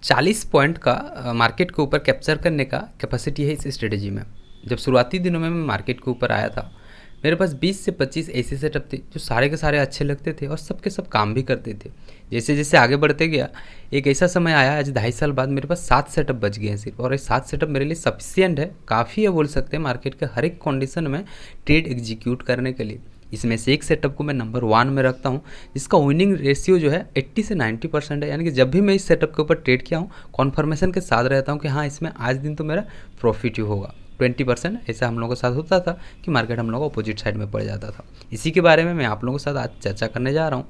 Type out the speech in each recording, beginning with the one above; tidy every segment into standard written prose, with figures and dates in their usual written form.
40 point का market के ऊपर कैप्चर करने का कैपेसिटी है इस स्ट्रेटजी में। जब शुरुआती दिनों में मैं मार्केट के ऊपर आया था, मेरे पास 20 से 25 ऐसे सेटअप थे जो सारे के सारे अच्छे लगते थे और सब के सब काम भी करते थे। जैसे जैसे आगे बढ़ते गया, एक ऐसा समय आया आज 2.5 साल बाद मेरे पास 7 सेटअप बच गए हैं सिर्फ, और ये 7 सेटअप मेरे लिए सफिशियंट है, काफ़ी है बोल सकते हैं मार्केट के हर एक कंडीशन में ट्रेड एग्जीक्यूट करने के लिए। इसमें से एक सेटअप को मैं नंबर 1 में रखता हूँ, जिसका विनिंग रेशियो जो है 80 से 90% है। यानी कि जब भी मैं इस सेटअप के ऊपर ट्रेड किया हूँ, कॉन्फर्मेशन के साथ रहता हूँ कि हाँ, इसमें आज दिन तो मेरा प्रॉफिट ही होगा। 20% ऐसा हम लोगों के साथ होता था कि मार्केट हम लोग अपोजिट साइड में पड़ जाता था। इसी के बारे में मैं आप लोगों के साथ आज चर्चा करने जा रहा हूँ।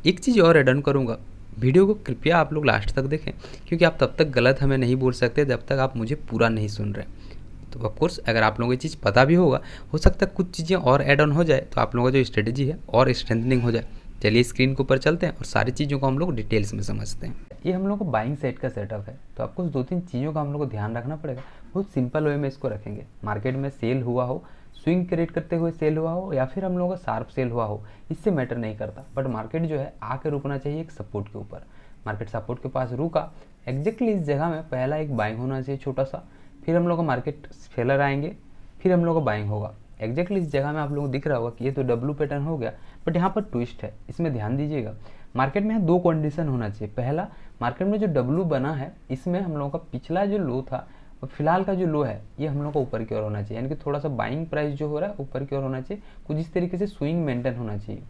एक चीज़ और ऐड ऑन करूँगा, वीडियो को कृपया आप लोग लास्ट तक देखें, क्योंकि आप तब तक गलत हमें नहीं बोल सकते जब तक आप मुझे पूरा नहीं सुन रहे। तो ऑफकोर्स अगर आप लोगों को ये चीज़ पता भी होगा, हो सकता है कुछ चीज़ें और ऐड ऑन हो जाए तो आप लोगों का जो स्ट्रेटजी है और स्ट्रेंथनिंग हो जाए। चलिए स्क्रीन के ऊपर चलते हैं और सारी चीज़ों को हम लोग डिटेल्स में समझते हैं। ये हम लोग को बाइंग सेट का सेटअप है, तो आपको 2-3 चीज़ों का हम लोग को ध्यान रखना पड़ेगा। बहुत सिंपल वे में इसको रखेंगे। मार्केट में सेल हुआ हो, स्विंग क्रिएट करते हुए सेल हुआ हो, या फिर हम लोगों का शार्प सेल हुआ हो, इससे मैटर नहीं करता। बट मार्केट जो है आके रुकना चाहिए एक सपोर्ट के ऊपर। मार्केट सपोर्ट के पास रुका, एग्जैक्टली इस जगह में पहला एक बाइंग होना चाहिए छोटा सा, फिर हम लोग का मार्केट फेलर आएंगे, फिर हम लोग का बाइंग होगा। एग्जैक्टली इस जगह में आप लोगों को दिख रहा होगा कि ये तो डब्लू पैटर्न हो गया, बट यहाँ पर ट्विस्ट है, इसमें ध्यान दीजिएगा। मार्केट में यहाँ 2 कंडीशन होना चाहिए। पहला, मार्केट में जो डब्लू बना है इसमें हम लोगों का पिछला जो लो था और फिलहाल का जो लो है ये हम लोग का ऊपर की ओर होना चाहिए, यानी कि थोड़ा सा बाइंग प्राइस जो हो रहा है ऊपर की ओर होना चाहिए। कुछ इस तरीके से स्विंग मेंटेन होना चाहिए।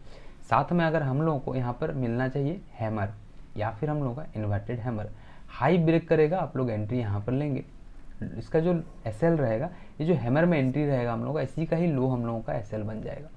साथ में अगर हम लोगों को यहाँ पर मिलना चाहिए हैमर, या फिर हम लोगों का इन्वर्टेड हैमर। हाई ब्रेक करेगा, आप लोग एंट्री यहाँ पर लेंगे। इसका जो एसएल रहेगा, ये जो हैमर में एंट्री रहेगा हम लोग का, इसी का ही लो हम लोगों का एसएल बन जाएगा।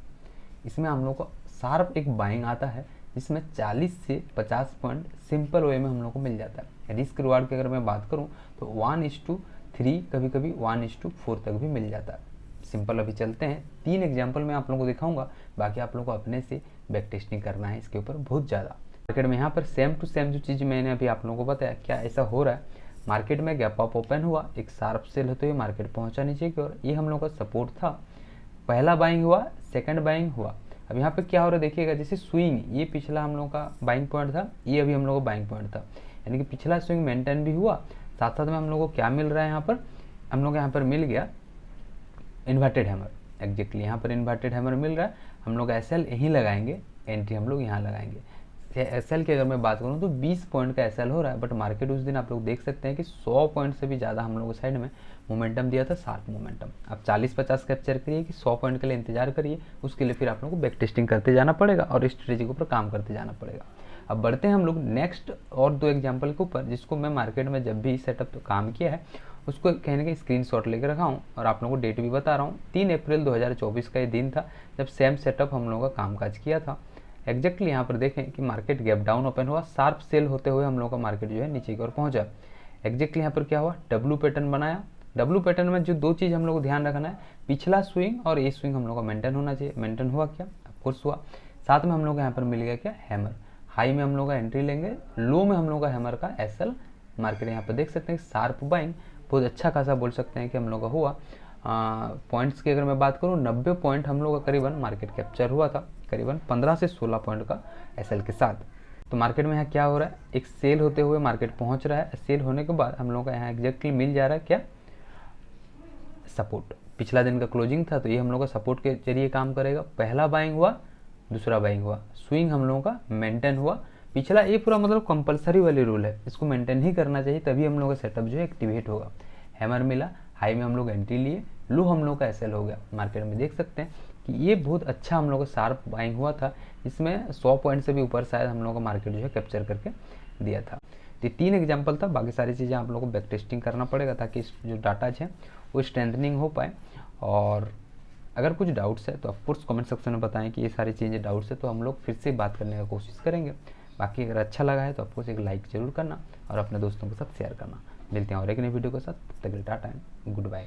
इसमें हम लोग को शार्प एक बाइंग आता है, जिसमें 40 से 50 पॉइंट सिंपल वे में हम लोग को मिल जाता है। रिस्क रिवार्ड की अगर मैं बात करूं तो 1:3, कभी कभी 1:4 तक भी मिल जाता है। सिंपल अभी चलते हैं, 3 एग्जाम्पल मैं आप लोगों को दिखाऊंगा, बाकी आप लोगों को अपने से बैक टेस्टिंग करना है इसके ऊपर बहुत ज़्यादा। मार्केट में यहाँ पर सेम टू सेम जो चीज़ मैंने अभी आप लोगों को बताया, क्या ऐसा हो रहा है। मार्केट में गैप अप ओपन हुआ, एक शार्प सेल होते हुए मार्केट पहुंचा नीचे की ओर, ये हम लोग का सपोर्ट था। पहला बाइंग हुआ, सेकंड बाइंग हुआ। अब यहाँ पे क्या हो रहा है देखिएगा, जैसे स्विंग, ये पिछला हम लोग का बाइंग पॉइंट था, ये अभी हम लोग का बाइंग पॉइंट था, यानी कि पिछला स्विंग मेंटेन भी हुआ। साथ साथ में हम लोग को क्या मिल रहा है यहाँ पर, हम लोग यहाँ पर मिल गया इन्वर्टेड हैमर। एग्जैक्टली यहाँ पर इन्वर्टेड हैमर मिल रहा है, हम लोग एसएल यहीं लगाएंगे, एंट्री हम लोग यहाँ लगाएंगे। एसएल की अगर मैं बात करूँ तो 20 पॉइंट का एसएल हो रहा है, बट मार्केट उस दिन आप लोग देख सकते हैं कि 100 पॉइंट से भी ज़्यादा हम लोगों को साइड में मोमेंटम दिया था, शार्प मोमेंटम। आप 40-50 कैप्चर करिए कि 100 पॉइंट के लिए इंतजार करिए, उसके लिए फिर आप लोगों को बैक टेस्टिंग करते जाना पड़ेगा और स्ट्रेटेजी के ऊपर काम करते जाना पड़ेगा। अब बढ़ते हैं हम लोग नेक्स्ट और 2 एग्जाम्पल के ऊपर, जिसको मैं मार्केट में जब भी सेटअप तो काम किया है उसको कहीं ना कहीं स्क्रीनशॉट लेकर रखा हूँ और आप लोगों को डेट भी बता रहा हूँ। 3 अप्रैल 2024 का ये दिन था जब सेम सेटअप हम लोगों का कामकाज किया था। एग्जैक्टली यहाँ पर देखें कि मार्केट गैप डाउन ओपन हुआ, शार्प सेल होते हुए हम लोगों का मार्केट जो है नीचे की ओर पहुंचा। एग्जैक्टली यहाँ पर क्या हुआ, डब्लू पैटर्न बनाया। डब्लू पैटर्न में जो 2 चीज़ हम लोग को ध्यान रखना है, पिछला स्विंग और ये स्विंग हम लोग का मेंटेन होना चाहिए। मेंटेन हुआ क्या, ऑफकोर्स हुआ। साथ में हम लोग यहाँ पर मिल गया क्या, हैमर। हाई में हम लोग का एंट्री लेंगे, लो में हम लोग का हैमर का एसएल। मार्केट यहाँ पर देख सकते हैं शार्प बाइंग, बहुत अच्छा खासा बोल सकते हैं कि हम लोग का हुआ। पॉइंट्स की अगर मैं बात करूँ, 90 पॉइंट हम लोग का करीबन मार्केट कैप्चर हुआ था, करीबन 15 से 16 पॉइंट का एसएल के साथ। तो मार्केट में यहाँ क्या हो रहा है, एक सेल होते हुए मार्केट पहुंच रहा है। सेल होने के बाद हम लोग का यहाँ एग्जैक्टली मिल जा रहा है क्या, सपोर्ट। पिछला दिन का क्लोजिंग था तो ये हम लोग का सपोर्ट के जरिए काम करेगा। पहला बाइंग हुआ, दूसरा बाइंग हुआ, स्विंग हम लोगों का मेंटेन हुआ। पिछला ये पूरा मतलब कंपलसरी वाली रूल है, इसको मेंटेन ही करना चाहिए, तभी हम लोग का सेटअप जो है एक्टिवेट होगा। हैमर मिला, हाई में हम लोग एंट्री लिए, लो हम लोग का एसएल हो गया। मार्केट में देख सकते हैं कि ये बहुत अच्छा हम लोग का शार्प बाइंग हुआ था, इसमें 100 पॉइंट से भी ऊपर शायद हम लोग का मार्केट जो है कैप्चर करके दिया था। तो 3 एग्जाम्पल था, बाकी सारी चीज़ें आप लोगों को बैक टेस्टिंग करना पड़ेगा ताकि जो डाटा है वो स्ट्रेंथनिंग हो पाए। और अगर कुछ डाउट्स है तो ऑफकोर्स कमेंट सेक्शन में बताएं कि ये सारी चीज़ें डाउट्स है, तो हम लोग फिर से बात करने का कोशिश करेंगे। बाकी अगर अच्छा लगा है तो ऑफकोर्स एक लाइक ज़रूर करना और अपने दोस्तों के साथ शेयर करना। मिलते हैं और एक नई वीडियो के साथ, तब तक के लिए टाटा एंड गुड बाय।